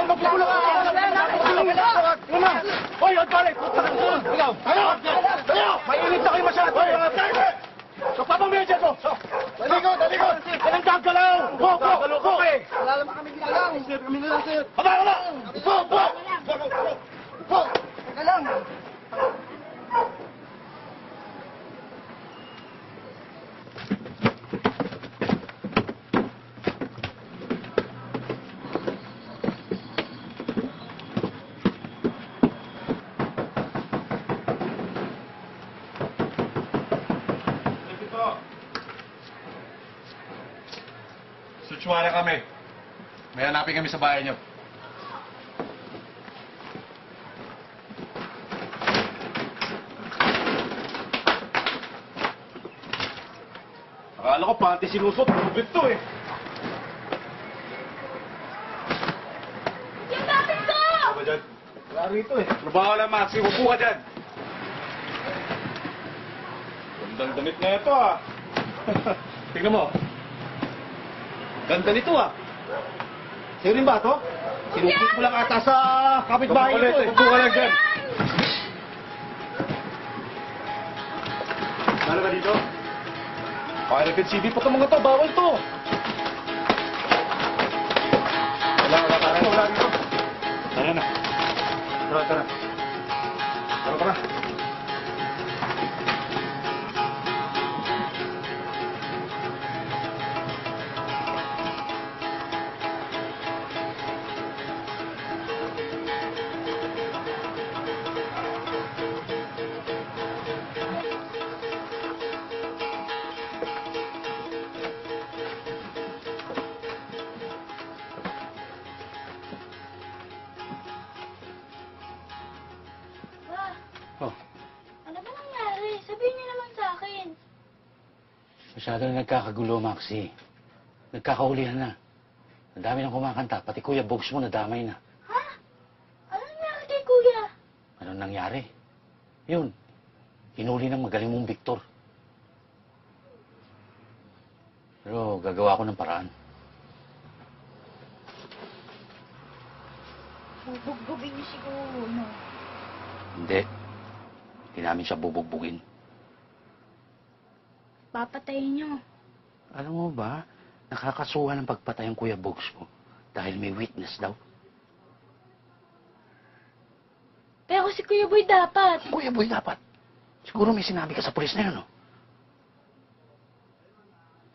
Magpapula ka! Hoy, ang pare! Ikaw! Mainit na kayo masyado! Kapapamedya ko! Talikod! Talikod ka lang! Go! Wala naman kami ginagawa. Sir, kami na lang, sir. Aba! Teka lang. Sutswara kami. May hanapin kami sa bahay niyo. Akala ko panty sinusot. Lubit to eh. Yung gamit ko! Ano ba dyan? Wala rito eh. Trabaho lang, Maxi. Upo ka dyan. Gandang damit na ito ah. Tingnan mo. Ganda nito ah. Sa'yo rin ba ito? Sinukit mo lang ata sa kapitbahay ito eh. Upo ka lang dyan. Ano ka dito? Pirated CD pa itong mga to. Bawal to. Wala dito. Tara na. Tara. Tara. Pa, ano ba nangyari? Sabihin niyo naman sa akin. Masyado na nagkakagulo, Maxi. Nagkakaulihan na. Ang dami nang kumakanta, pati Kuya Bogs mo nadamay na. Ha? Ano nangyari kay Kuya? Anong nangyari? Yun, hinuli ng magaling mong Victor. Pero gagawa ko ng paraan. Bubugbugin niyo siguro, no? Hindi. Hindi namin siya bubugbugin. Papatayin niyo. Alam mo ba, nakakasuhan ng pagpatay ang Kuya Bogs mo dahil may witness daw. Pero si Kuya Boy dapat. Kuya Boy dapat. Siguro may sinabi ka sa pulis na yun, no?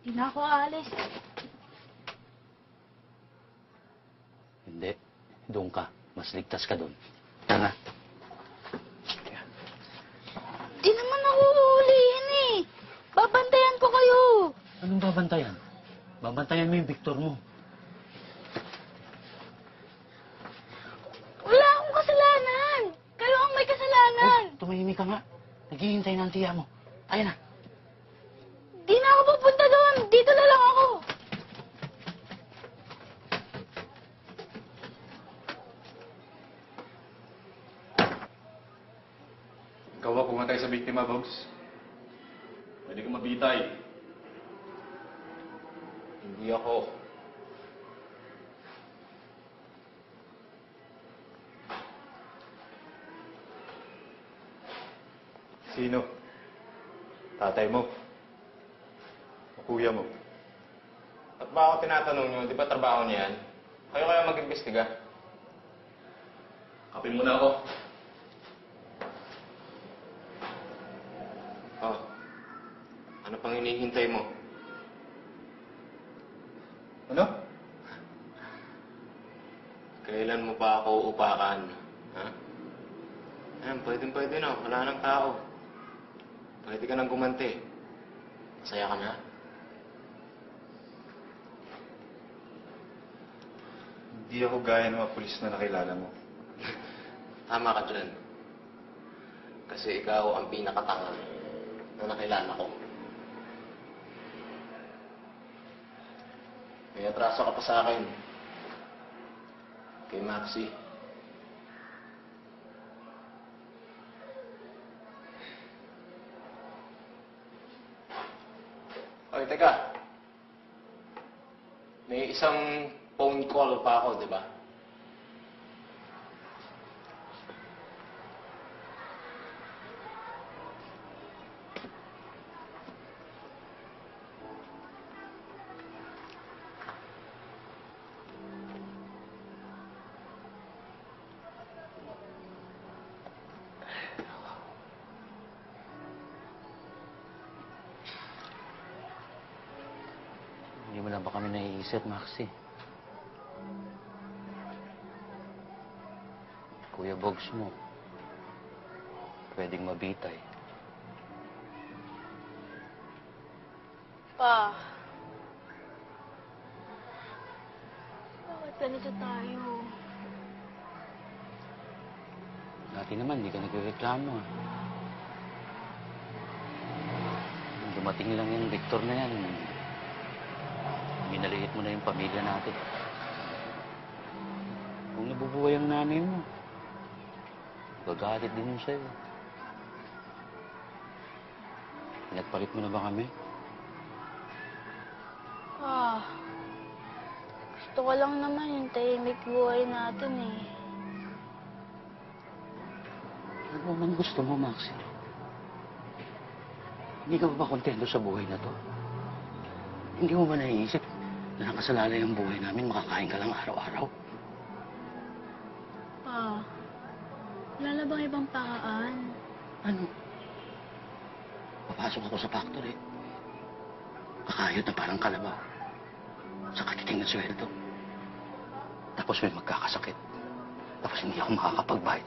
Hindi na ako aalis. Hindi. Doon ka. Mas ligtas ka doon. Tara. Di naman ako uulihin eh. Babantayan ko kayo. Anong babantayan? Babantayan mo yung Victor mo. Wala akong kasalanan. Kayo ang may kasalanan. Tumahimik ka nga. Naghihintay na ang tiya mo. Tayo na. Di na ako pupunta doon. Dito na lang ako. Ikaw ba pumatay sa biktima, Bogs? Pwede ka mabitay. Hindi ako. Sino? Tatay mo? O kuya mo? At ba ako tinatanong nyo, di ba trabaho niya yan? Kayo kaya mag-imbestiga? Kapin mo na ako. Oh. Ano pang hinihintay mo? Ano? Kailan mo pa ako upakan? Ha? Ayan, pwede na. Wala nang tao. Pwede ka nang gumanti. Masaya ka na? Hindi ako gaya ng mga pulis na nakilala mo. Tama ka dyan. Kasi ikaw ang pinakatanga na nakilala ko. May atraso ka pa sa akin. Kay Maxi. Oy, teka. May isang phone call pa ako, di ba? naiisip, Maxi. Kuya Bogs mo, pwedeng mabitay. Pa. Bakit ganito tayo? Dati naman, hindi ka nagreklamo. Nung dumating lang yung Victor na yan, minaliit mo na yung pamilya natin. Kung nabubuhay ang nanay mo, gagalit din yun sa'yo. Pinagpalit mo na ba kami? Pa. Gusto ko lang naman yung tahimik buhay natin eh. Ano man gusto mo, Maxi? Hindi ka ba kontento sa buhay na to? Hindi mo ba naiisip na nakasalalay ang buhay namin, makakain ka lang araw-araw? Pa. Wala na bang ibang paraan? Ano? Papasok ako sa factory. Kakayod na parang kalabaw. Sa katiting na sweldo. Tapos may magkakasakit. Tapos hindi ako makakapagbayad